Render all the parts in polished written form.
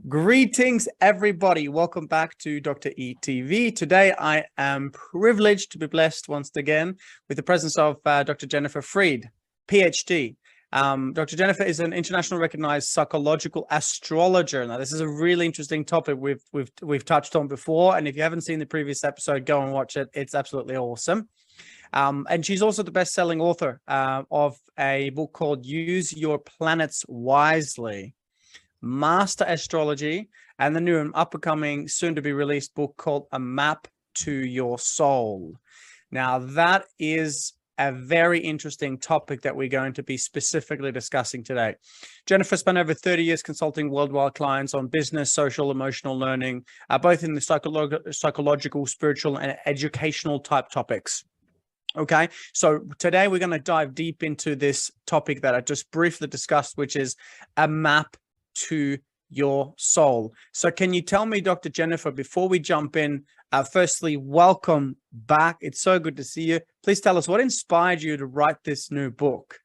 Greetings, everybody. Welcome back to Dr. ETV. Today, I am privileged to be blessed once again with the presence of Dr. Jennifer Freed, PhD. Dr. Jennifer is an internationally recognized psychological astrologer. Now, this is a really interesting topic we've touched on before, and if you haven't seen the previous episode, go and watch it. It's absolutely awesome. And she's also the best-selling author of a book called Use Your Planets Wisely, Master Astrology, and the new and upcoming, soon-to-be-released book called A Map to Your Soul. Now, that is a very interesting topic that we're going to be specifically discussing today. Jennifer spent over 30 years consulting worldwide clients on business, social, emotional learning, both in the psychological, spiritual, and educational type topics. Okay, so today we're going to dive deep into this topic that I just briefly discussed, which is a map to your soul. So can you tell me, Dr. Jennifer, before we jump in, firstly, welcome back. It's so good to see you. Please tell us what inspired you to write this new book.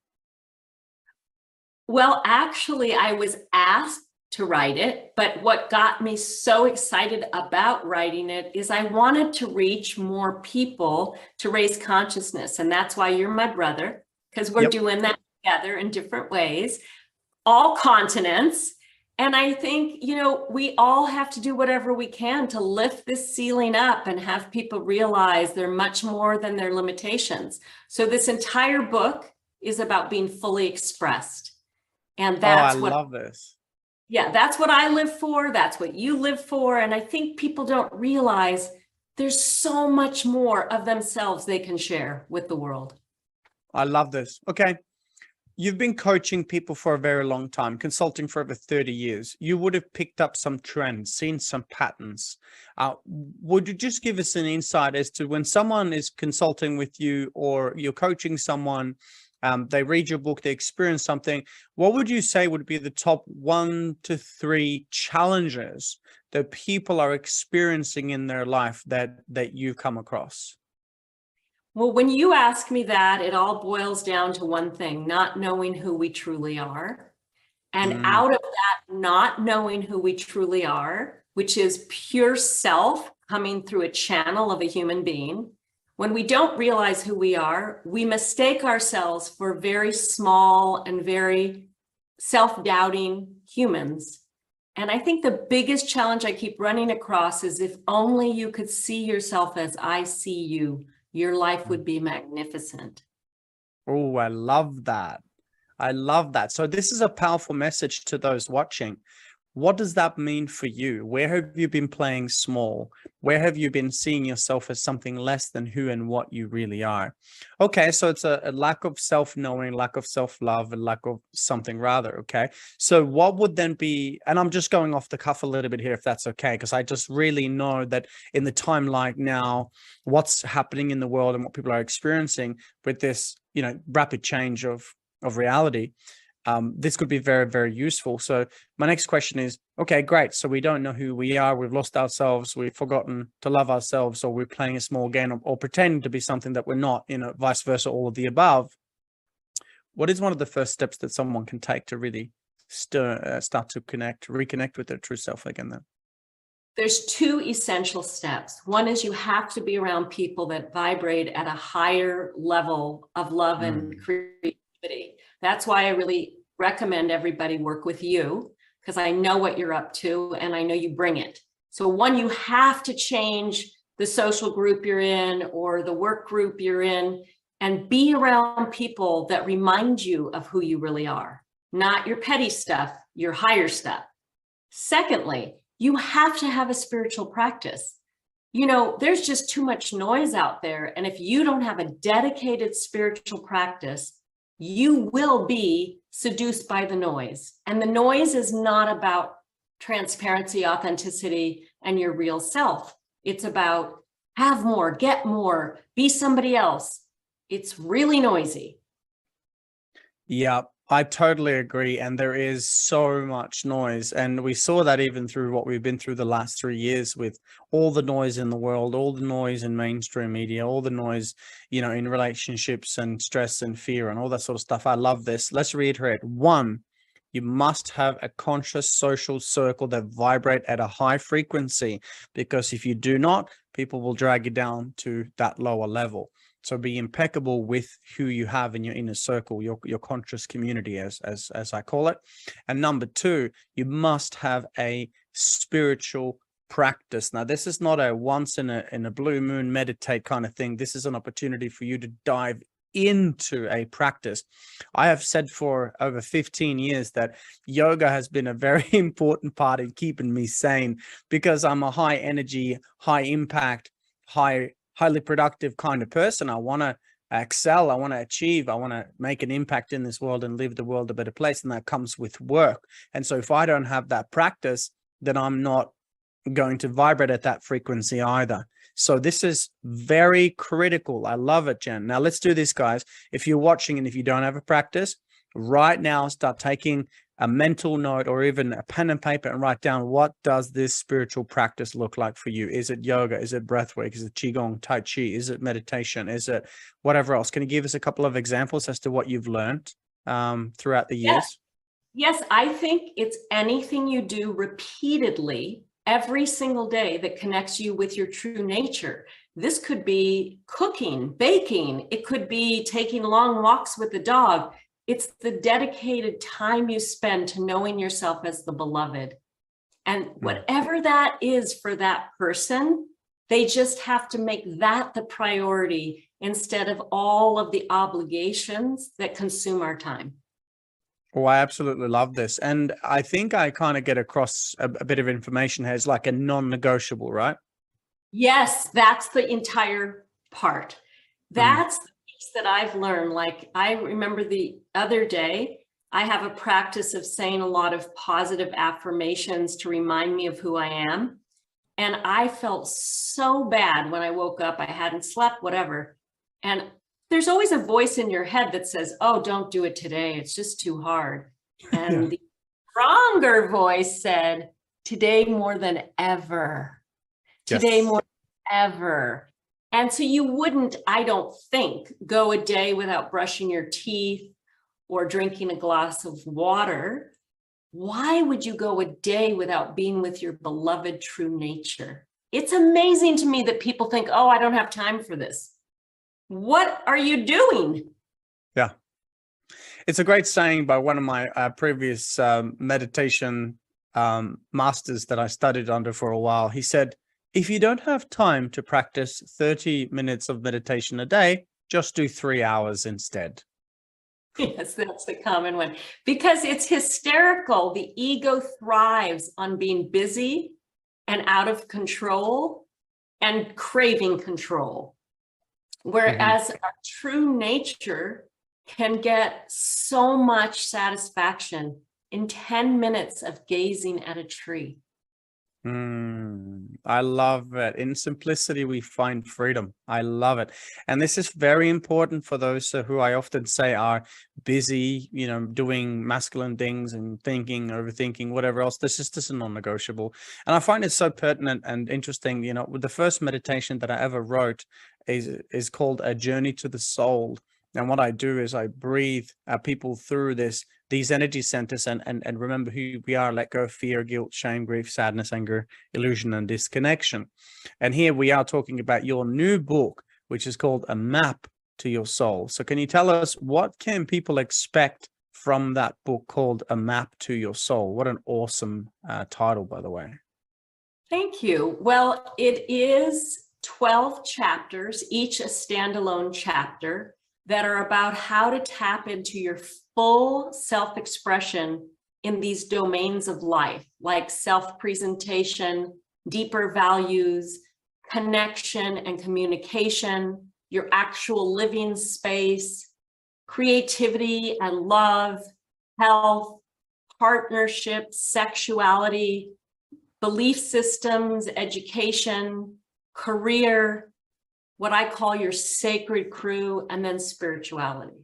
Well, actually, I was asked to write it, but what got me so excited about writing it is I wanted to reach more people to raise consciousness. And that's why you're my brother, because we're doing that together in different ways, all continents. And I think, we all have to do whatever we can to lift this ceiling up and have people realize they're much more than their limitations. So this entire book is about being fully expressed. And that's I love this. Yeah, that's what I live for. That's what you live for. And I think people don't realize there's so much more of themselves they can share with the world. I love this. Okay. You've been coaching people for a very long time, consulting for over 30 years. You would have picked up some trends, seen some patterns. Would you just give us an insight as to when someone is consulting with you or you're coaching someone, they read your book, they experience something, what would you say would be the top 1 to 3 challenges that people are experiencing in their life that you've come across? Well, when you ask me that, it all boils down to one thing, not knowing who we truly are. And out of that, not knowing who we truly are, which is pure self coming through a channel of a human being, when we don't realize who we are, we mistake ourselves for very small and very self-doubting humans. And I think the biggest challenge I keep running across is if only you could see yourself as I see you, your life would be magnificent. Oh, I love that. I love that. So this is a powerful message to those watching. What does that mean for you? Where have you been playing small? Where have you been seeing yourself as something less than who and what you really are? Okay, so it's a lack of self-knowing, lack of self-love, and lack of something rather, okay? So what would then be, and I'm just going off the cuff a little bit here, if that's okay, because I just really know that in the time like now, what's happening in the world and what people are experiencing with this, rapid change of reality, this could be very, very useful. So my next question is, okay, great. So we don't know who we are. We've lost ourselves. We've forgotten to love ourselves, or we're playing a small game or pretending to be something that we're not, vice versa, all of the above. What is one of the first steps that someone can take to really start to reconnect with their true self again then? There's 2 essential steps. One is you have to be around people that vibrate at a higher level of love and creativity. That's why I really recommend everybody work with you, because I know what you're up to and I know you bring it. So one, you have to change the social group you're in or the work group you're in and be around people that remind you of who you really are, not your petty stuff, your higher stuff. Secondly, you have to have a spiritual practice. There's just too much noise out there. And if you don't have a dedicated spiritual practice, you will be seduced by the noise. And the noise is not about transparency, authenticity, and your real self. It's about have more, get more, be somebody else. It's really noisy. Yeah, I totally agree. And there is so much noise. And we saw that even through what we've been through the last 3 years with all the noise in the world, all the noise in mainstream media, all the noise, in relationships and stress and fear and all that sort of stuff. I love this. Let's reiterate. 1, You must have a conscious social circle that vibrate at a high frequency, because if you do not, people will drag you down to that lower level. So be impeccable with who you have in your inner circle, your conscious community, as I call it. And number two, you must have a spiritual practice. Now, this is not a once in a blue moon meditate kind of thing. This is an opportunity for you to dive into a practice. I have said for over 15 years that yoga has been a very important part in keeping me sane, because I'm a high energy, high impact, highly productive kind of person. I want to excel, I want to achieve, I want to make an impact in this world and leave the world a better place, and that comes with work. And so if I don't have that practice, then I'm not going to vibrate at that frequency either. So this is very critical. I love it, Jen. Now let's do this, guys. If you're watching and if you don't have a practice, right now start taking a mental note or even a pen and paper and write down, what does this spiritual practice look like for you? Is it yoga? Is it breathwork? Is it qigong, tai chi? Is it meditation? Is it whatever else? Can you give us a couple of examples as to what you've learned throughout the years? Yes, I think it's anything you do repeatedly every single day that connects you with your true nature. This could be cooking, baking. It could be taking long walks with the dog. It's the dedicated time you spend to knowing yourself as the beloved. And whatever that is for that person, they just have to make that the priority instead of all of the obligations that consume our time. Oh, I absolutely love this. And I think I kind of get across a bit of information here. It's like a non-negotiable, right? Yes, that's the entire part. That's the piece that I've learned. Like, I remember the other day, I have a practice of saying a lot of positive affirmations to remind me of who I am. And I felt so bad when I woke up. I hadn't slept, whatever. And there's always a voice in your head that says, oh, don't do it today. It's just too hard. And the stronger voice said, today more than ever. Today more than ever. And so you wouldn't, I don't think, go a day without brushing your teeth or drinking a glass of water. Why would you go a day without being with your beloved true nature? It's amazing to me that people think, oh, I don't have time for this. What are you doing? Yeah. It's a great saying by one of my previous meditation masters that I studied under for a while. He said, if you don't have time to practice 30 minutes of meditation a day, just do 3 hours instead. Yes, that's the common one, because it's hysterical. The ego thrives on being busy and out of control and craving control. Whereas our true nature can get so much satisfaction in 10 minutes of gazing at a tree. I love it. In simplicity, we find freedom. I love it. And this is very important for those who I often say are busy, you know, doing masculine things and thinking, overthinking, whatever else. This is just a non-negotiable. And I find it so pertinent and interesting. You know, with the first meditation that I ever wrote is called A Journey to the Soul. And what I do is I breathe people through these energy centers and remember who we are, let go of fear, guilt, shame, grief, sadness, anger, illusion, and disconnection. And here we are talking about your new book, which is called A Map to Your Soul. So can you tell us, what can people expect from that book called A Map to Your Soul? What an awesome title, by the way. Thank you. Well, it is 12 chapters, each a standalone chapter, that are about how to tap into your full self-expression in these domains of life, like self-presentation, deeper values, connection and communication, your actual living space, creativity and love, health, partnerships, sexuality, belief systems, education, career, what I call your sacred crew, and then spirituality.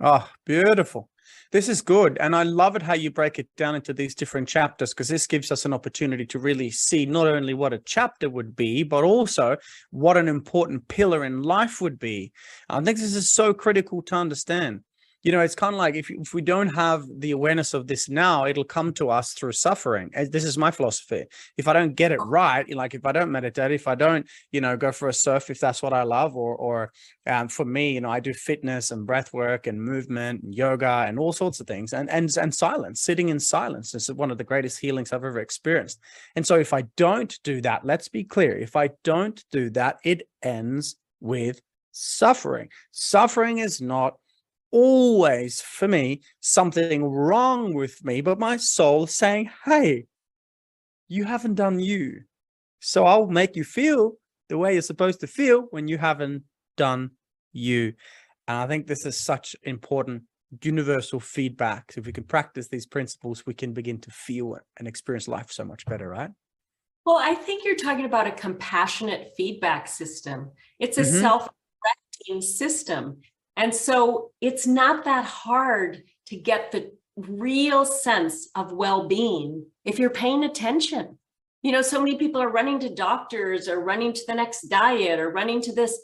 Oh, beautiful. This is good. And I love it how you break it down into these different chapters, because this gives us an opportunity to really see not only what a chapter would be, but also what an important pillar in life would be. I think this is so critical to understand. You know, it's kind of like if we don't have the awareness of this now, it'll come to us through suffering. This is my philosophy. If I don't get it right, like if I don't meditate, if I don't, you know, go for a surf, if that's what I love, or for me, you know, I do fitness and breath work and movement and yoga and all sorts of things, and silence, sitting in silence is one of the greatest healings I've ever experienced. And so if I don't do that, let's be clear, if I don't do that, it ends with suffering. Suffering is not always, for me, something wrong with me, but my soul saying, hey, you haven't done you. So I'll make you feel the way you're supposed to feel when you haven't done you. And I think this is such important universal feedback. So if we can practice these principles, we can begin to feel and experience life so much better, right? Well, I think you're talking about a compassionate feedback system. It's a Mhm. self-correcting system. And so it's not that hard to get the real sense of well-being if you're paying attention. You know, so many people are running to doctors or running to the next diet or running to this.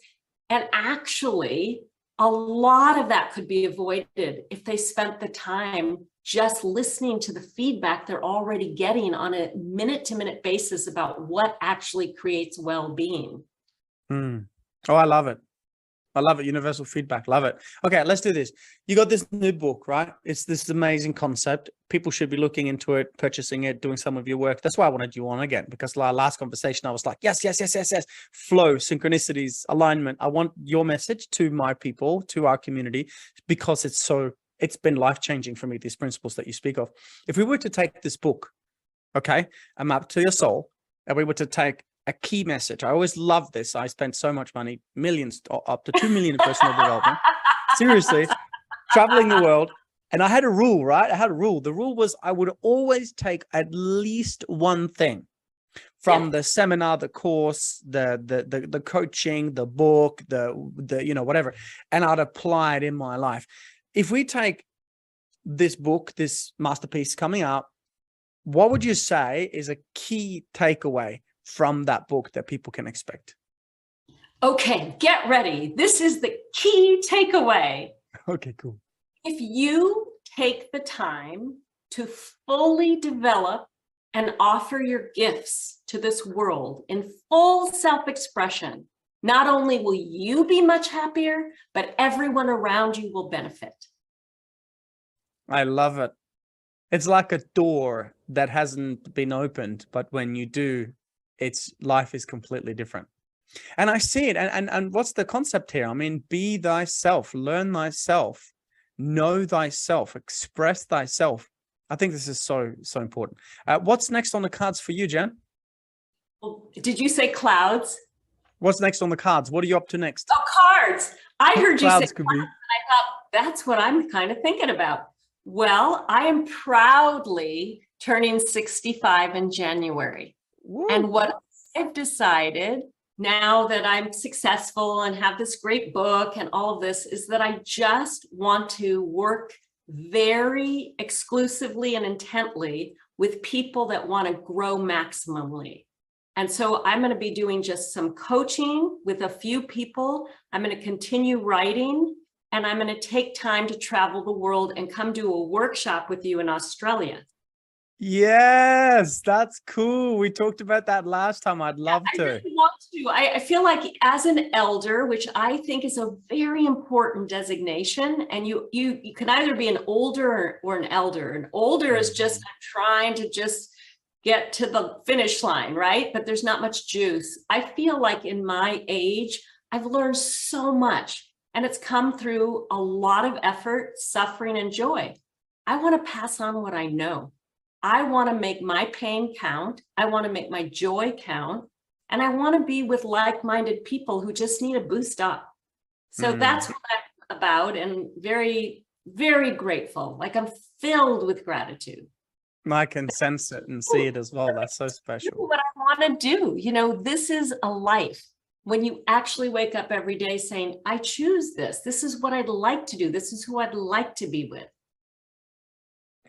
And actually, a lot of that could be avoided if they spent the time just listening to the feedback they're already getting on a minute-to-minute basis about what actually creates well-being. Oh, I love it. I love it. Universal feedback. Love it. Okay, let's do this. You got this new book, right? It's this amazing concept. People should be looking into it, purchasing it, doing some of your work. That's why I wanted you on again, because our last conversation, I was like, yes, yes, yes, yes, yes. Flow, synchronicities, alignment. I want your message to my people, to our community, because it's been life-changing for me, these principles that you speak of. If we were to take this book, okay, a map to your soul, and we were to take a key message. I always love this. I spent so much money, millions, up to 2 million in personal development. Seriously, traveling the world. And I had a rule, right? I had a rule. The rule was I would always take at least one thing from the seminar, the course, the coaching, the book, the you know, whatever, and I'd apply it in my life. If we take this book, this masterpiece coming out, what would you say is a key takeaway from that book that people can expect? Okay, get ready. This is the key takeaway. Okay, cool. If you take the time to fully develop and offer your gifts to this world in full self-expression, not only will you be much happier, but everyone around you will benefit. I love it. It's like a door that hasn't been opened, but when you do, life is completely different. And I see it. And what's the concept here? I mean, be thyself, learn thyself, know thyself, express thyself. I think this is so important. What's next on the cards for you, Jen? Did you say clouds? What's next on the cards? What are you up to next? Oh, cards. I heard you say clouds. Could be. And I thought, that's what I'm kind of thinking about. Well, I am proudly turning 65 in January. Woo. And what I've decided now that I'm successful and have this great book and all of this is that I just want to work very exclusively and intently with people that want to grow maximally. And so I'm going to be doing just some coaching with a few people. I'm going to continue writing, and I'm going to take time to travel the world and come do a workshop with you in Australia. Yes, that's cool. We talked about that last time. I'd love to. I really want to. I feel like as an elder, which I think is a very important designation, and you can either be an older or an elder. An older is just trying to just get to the finish line, right? But there's not much juice. I feel like in my age, I've learned so much, and it's come through a lot of effort, suffering, and joy. I want to pass on what I know. I want to make my pain count. I want to make my joy count. And I want to be with like-minded people who just need a boost up. So that's what I'm about, and very, very grateful. Like, I'm filled with gratitude. I can sense it and see it as well. That's so special. What I want to do, you know, this is a life. When you actually wake up every day saying, I choose this. This is what I'd like to do. This is who I'd like to be with.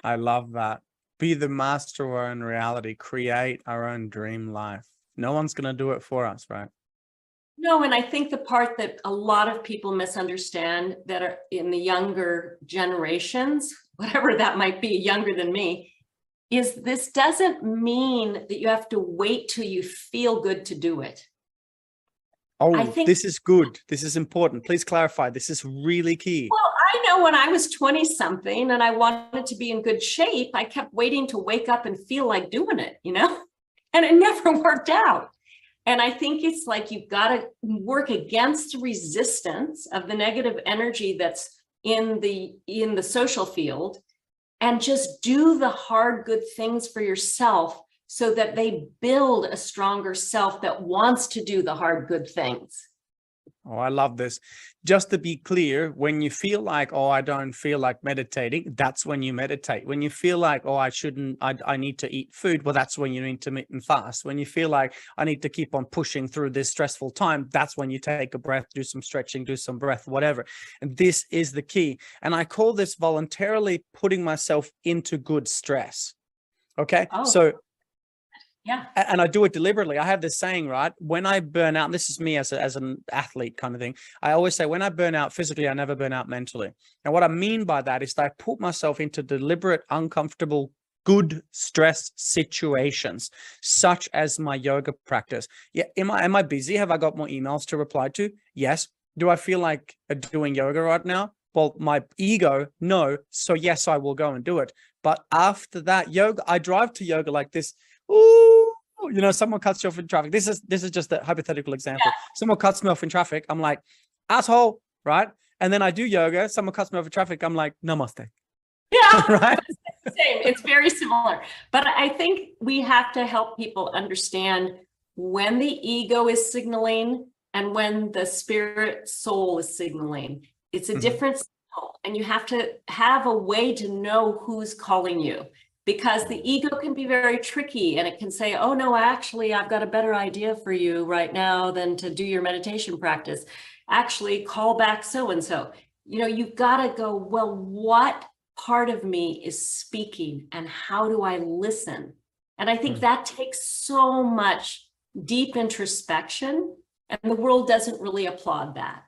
I love that. Be the master of our own reality. Create our own dream life. No one's going to do it for us, right? No, and I think the part that a lot of people misunderstand that are in the younger generations, whatever that might be, younger than me, is this doesn't mean that you have to wait till you feel good to do it. I Oh, think, this is good. This is important. Please clarify. This is really key. well, I know when I was 20 something and I wanted to be in good shape, I kept waiting to wake up and feel like doing it, and it never worked out. And I think it's like you've got to work against the resistance of the negative energy that's in the social field, and just do the hard, good things for yourself so that they build a stronger self that wants to do the hard, good things. Oh, I love this. Just to be clear, when you feel like, oh, I don't feel like meditating, that's when you meditate. When you feel like, oh, I need to eat food, well, that's when you intermittent fast. When you feel like I need to keep on pushing through this stressful time, that's when you take a breath, do some stretching, do some breath, whatever. And this is the key. And I call this voluntarily putting myself into good stress. Okay. Oh. So yeah. And I do it deliberately. I have this saying, right? When I burn out, and this is me as an athlete kind of thing. I always say when I burn out physically, I never burn out mentally. And what I mean by that is that I put myself into deliberate, uncomfortable, good stress situations, such as my yoga practice. Yeah. Am I busy? Have I got more emails to reply to? Yes. Do I feel like doing yoga right now? Well, my ego, no. So yes, I will go and do it. But after that yoga, I drive to yoga like this. Ooh, someone cuts you off in traffic. This is just a hypothetical example. Yeah. Someone cuts me off in traffic. I'm like, asshole, right? And then I do yoga. Someone cuts me off in traffic. I'm like, namaste. Yeah, right. It's the same. It's very similar. But I think we have to help people understand when the ego is signaling and when the spirit soul is signaling. It's a different signal, and you have to have a way to know who's calling you. Because the ego can be very tricky, and it can say, oh, no, actually, I've got a better idea for you right now than to do your meditation practice. Actually, call back so-and-so. You've got to go, well, what part of me is speaking and how do I listen? And I think that takes so much deep introspection, and the world doesn't really applaud that.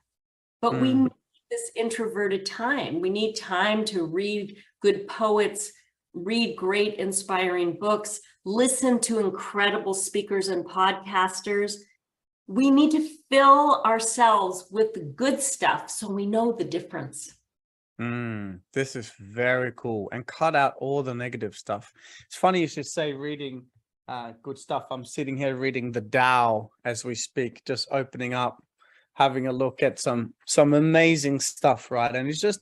But we need this introverted time. We need time to read good poets, read great inspiring books, listen to incredible speakers and podcasters. We need to fill ourselves with the good stuff so we know the difference. This is very cool. And cut out all the negative stuff. It's funny you should say reading good stuff. I'm sitting here reading the Tao as we speak, just opening up, having a look at some amazing stuff, right? And it's just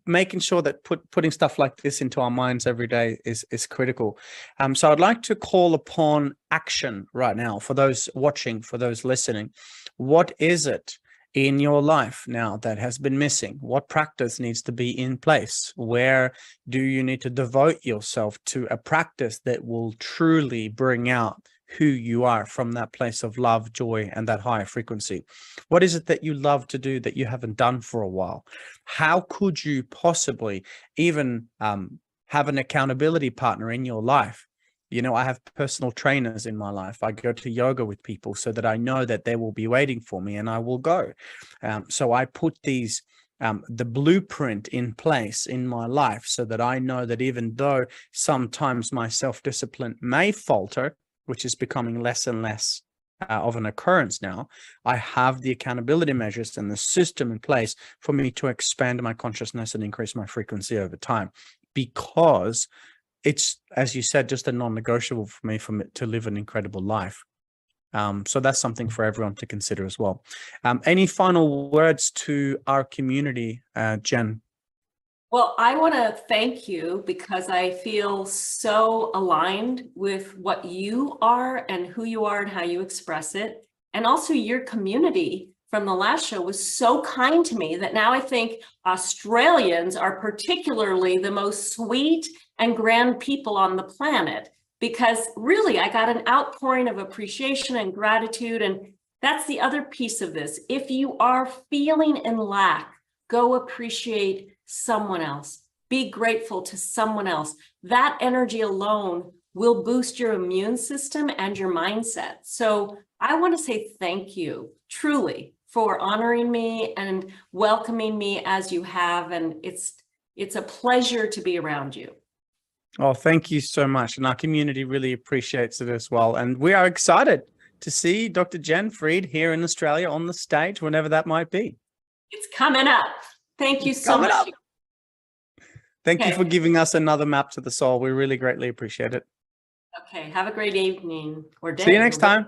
making sure that putting stuff like this into our minds every day is critical. So I'd like to call upon action right now for those watching, for those listening. What is it in your life now that has been missing? What practice needs to be in place? Where do you need to devote yourself to a practice that will truly bring out who you are from that place of love, joy, and that higher frequency? What is it that you love to do that you haven't done for a while? How could you possibly even have an accountability partner in your life? I have personal trainers in my life. I go to yoga with people so that I know that they will be waiting for me and I will go. So I put the blueprint in place in my life so that I know that even though sometimes my self-discipline may falter, which is becoming less and less of an occurrence now, I have the accountability measures and the system in place for me to expand my consciousness and increase my frequency over time, because it's, as you said, just a non-negotiable for me to live an incredible life. So that's something for everyone to consider as well. Any final words to our community, Jen? Well, I want to thank you because I feel so aligned with what you are and who you are and how you express it. And also your community from the last show was so kind to me that now I think Australians are particularly the most sweet and grand people on the planet, because really I got an outpouring of appreciation and gratitude. And that's the other piece of this. If you are feeling in lack, go appreciate someone else. Be grateful to someone else. That energy alone will boost your immune system and your mindset. So I want to say thank you, truly, for honoring me and welcoming me as you have. And it's a pleasure to be around you. Oh, thank you so much. And our community really appreciates it as well. And we are excited to see Dr. Jen Fried here in Australia on the stage, whenever that might be. It's coming up. Thank you so Coming much. up. Thank you Okay. for giving us another map to the soul. We really greatly appreciate it. Okay. Have a great evening or day. See you next time.